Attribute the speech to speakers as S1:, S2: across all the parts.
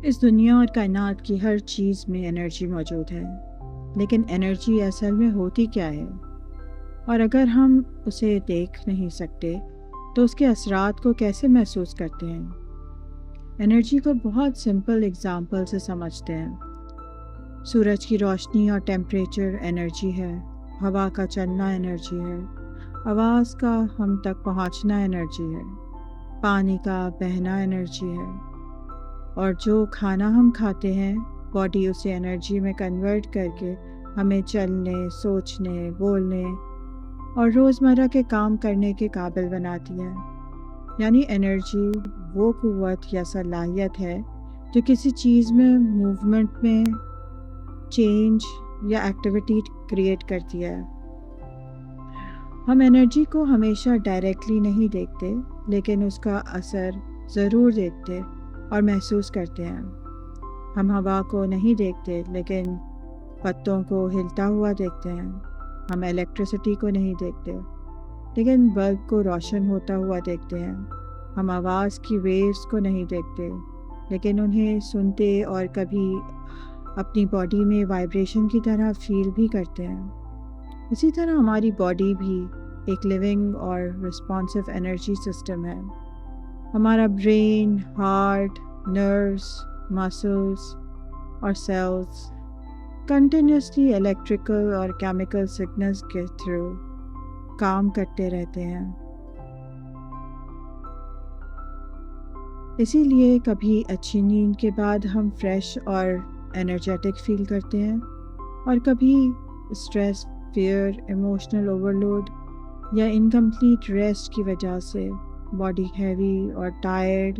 S1: اس دنیا اور کائنات کی ہر چیز میں انرجی موجود ہے، لیکن انرجی اصل میں ہوتی کیا ہے؟ اور اگر ہم اسے دیکھ نہیں سکتے تو اس کے اثرات کو کیسے محسوس کرتے ہیں؟ انرجی کو بہت سمپل اگزامپل سے سمجھتے ہیں۔ سورج کی روشنی اور ٹیمپریچر انرجی ہے، ہوا کا چلنا انرجی ہے، آواز کا ہم تک پہنچنا انرجی ہے، پانی کا بہنا انرجی ہے، اور جو کھانا ہم کھاتے ہیں باڈی اسے انرجی میں کنورٹ کر کے ہمیں چلنے، سوچنے، بولنے اور روزمرہ کے کام کرنے کے قابل بناتی ہے۔ یعنی انرجی وہ قوت یا صلاحیت ہے جو کسی چیز میں موومنٹ میں چینج یا ایکٹیویٹی کریٹ کرتی ہے۔ ہم انرجی کو ہمیشہ ڈائریکٹلی نہیں دیکھتے، لیکن اس کا اثر ضرور دیکھتے اور محسوس کرتے ہیں۔ ہم ہوا کو نہیں دیکھتے، لیکن پتوں کو ہلتا ہوا دیکھتے ہیں۔ ہم الیکٹرسٹی کو نہیں دیکھتے، لیکن بلب کو روشن ہوتا ہوا دیکھتے ہیں۔ ہم آواز کی ویوز کو نہیں دیکھتے، لیکن انہیں سنتے اور کبھی اپنی باڈی میں وائبریشن کی طرح فیل بھی کرتے ہیں۔ اسی طرح ہماری باڈی بھی ایک لیونگ اور رسپانسو انرجی سسٹم ہے۔ ہمارا برین، ہارٹ، نروز، مسلز اور سیلز کنٹینیوسلی الیکٹریکل اور کیمیکل سگنلز کے تھرو کام کرتے رہتے ہیں۔ اسی لیے کبھی اچھی نیند کے بعد ہم فریش اور انرجیٹک فیل کرتے ہیں، اور کبھی stress, fear, emotional overload یا انکمپلیٹ ریسٹ کی وجہ سے باڈی ہیوی اور ٹائرڈ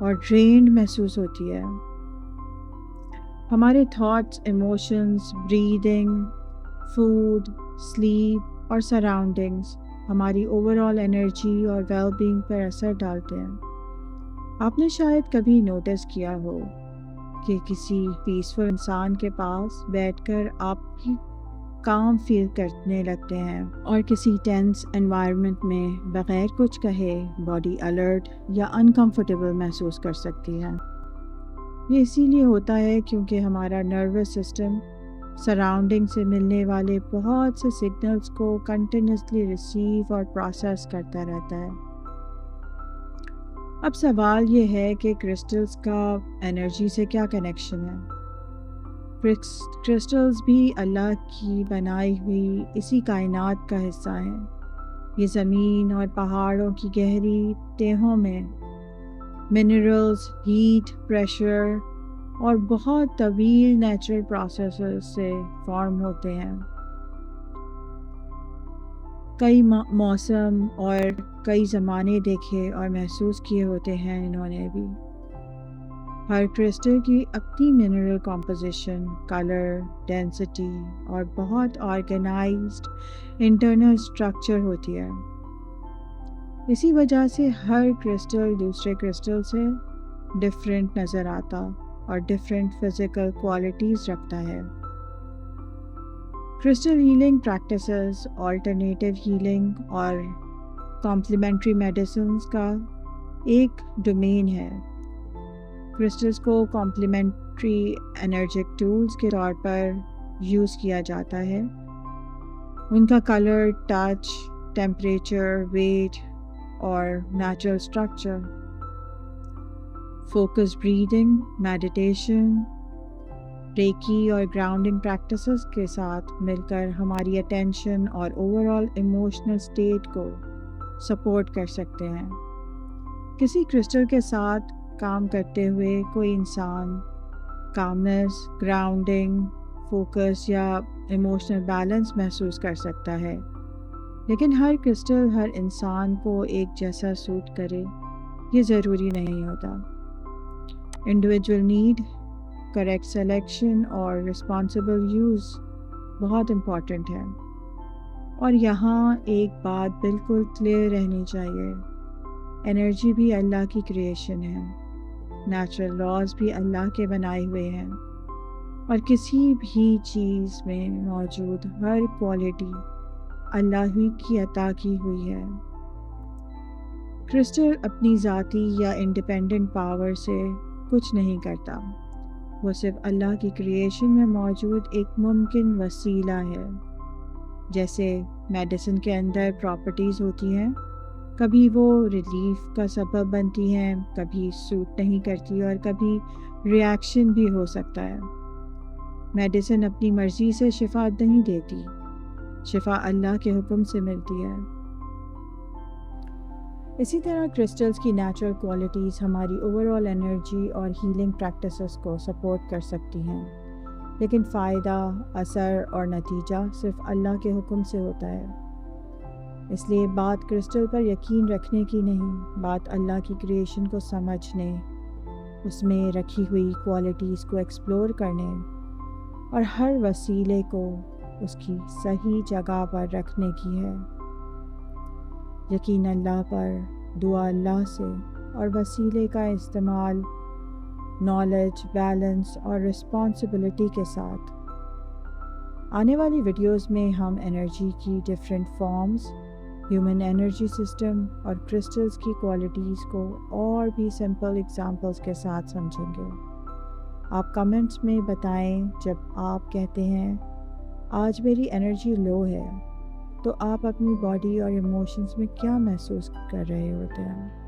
S1: اور ڈرینڈ محسوس ہوتی ہے۔ ہمارے thoughts, emotions, breathing, food, sleep اور سراؤنڈنگز ہماری اوور آل انرجی اور ویل بینگ پر اثر ڈالتے ہیں۔ آپ نے شاید کبھی نوٹس کیا ہو کہ کسی پیسفل انسان کے پاس بیٹھ کر آپ کی کام فیل کرنے لگتے ہیں، اور کسی ٹینس انوائرمنٹ میں بغیر کچھ کہے باڈی الرٹ یا انکمفرٹیبل محسوس کر سکتی ہے۔ یہ اسی لیے ہوتا ہے کیونکہ ہمارا نروس سسٹم سراؤنڈنگ سے ملنے والے بہت سے سگنلز کو کنٹینیوسلی ریسیو اور پروسیس کرتا رہتا ہے۔ اب سوال یہ ہے کہ کرسٹلز کا انرجی سے کیا کنیکشن ہے؟ کرسٹلز بھی اللہ کی بنائی ہوئی اسی کائنات کا حصہ ہیں۔ یہ زمین اور پہاڑوں کی گہری تہوں میں منرلز، ہیٹ، پریشر اور بہت طویل نیچرل پروسیسز سے فارم ہوتے ہیں۔ کئی موسم اور کئی زمانے دیکھے اور محسوس کیے ہوتے ہیں انہوں نے بھی۔ ہر کرسٹل کی اپنی منرل کمپوزیشن، کلر، ڈینسٹی اور بہت آرگنائزڈ انٹرنل اسٹرکچر ہوتی ہے۔ اسی وجہ سے ہر کرسٹل دوسرے کرسٹل سے ڈفرینٹ نظر آتا اور ڈفرینٹ فزیکل کوالٹیز رکھتا ہے۔ Crystal healing practices, alternative healing اور کمپلیمنٹری میڈیسنز کا ایک ڈومین ہے۔ کرسٹلز کو کمپلیمنٹری انرجک ٹولز کے طور پر یوز کیا جاتا ہے۔ ان کا کلر، ٹچ، ٹیمپریچر، ویٹ اور natural structure, focus breathing, meditation, reiki اور گراؤنڈنگ پریکٹسز کے ساتھ مل کر ہماری اٹینشن اور اوور آل ایموشنل اسٹیٹ کو سپورٹ کر سکتے ہیں۔ کسی کرسٹل کے ساتھ کام کرتے ہوئے کوئی انسان کامنس، گراؤنڈنگ، فوکس یا ایموشنل بیلنس محسوس کر سکتا ہے، لیکن ہر کرسٹل ہر انسان کو ایک جیسا سوٹ کرے یہ ضروری نہیں ہوتا۔ انڈیویجول نیڈ، کریکٹ سلیکشن اور رسپانسبل یوز بہت امپورٹنٹ ہے۔ اور یہاں ایک بات بالکل کلیئر رہنی چاہیے، انرجی بھی اللہ کی کریشن ہے، نیچرل لاز بھی اللہ کے بنائے ہوئے ہیں، اور کسی بھی چیز میں موجود ہر کوالٹی اللہ ہی کی عطا کی ہوئی ہے۔ کرسٹل اپنی ذاتی یا انڈیپینڈنٹ پاور سے کچھ نہیں کرتا، وہ صرف اللہ کی کریشن میں موجود ایک ممکن وسیلہ ہے۔ جیسے میڈیسن کے اندر پراپرٹیز ہوتی ہیں، کبھی وہ ریلیف کا سبب بنتی ہیں، کبھی سوٹ نہیں کرتی اور کبھی ریاکشن بھی ہو سکتا ہے۔ میڈیسن اپنی مرضی سے شفا نہیں دیتی، شفا اللہ کے حکم سے ملتی ہے۔ اسی طرح کرسٹلز کی نیچرل کوالٹیز ہماری اوور آل انرجی اور ہیلنگ پریکٹسز کو سپورٹ کر سکتی ہیں، لیکن فائدہ، اثر اور نتیجہ صرف اللہ کے حکم سے ہوتا ہے۔ اس لیے بات کرسٹل پر یقین رکھنے کی نہیں، بات اللہ کی کریشن کو سمجھنے، اس میں رکھی ہوئی کوالٹیز کو ایکسپلور کرنے اور ہر وسیلے کو اس کی صحیح جگہ پر رکھنے کی ہے۔ یقین اللہ پر، دعا اللہ سے اور وسیلے کا استعمال نالج، بیلنس اور رسپانسبلٹی کے ساتھ۔ آنے والی ویڈیوز میں ہم انرجی کی different forms, human energy system اور کرسٹلز کی کوالٹیز کو اور بھی سمپل ایگزامپلز کے ساتھ سمجھیں گے۔ آپ کمنٹس میں بتائیں جب آپ کہتے ہیں آج میری انرجی لو ہے، تو آپ اپنی باڈی اور ایموشنز میں کیا محسوس کر رہے ہوتے ہیں۔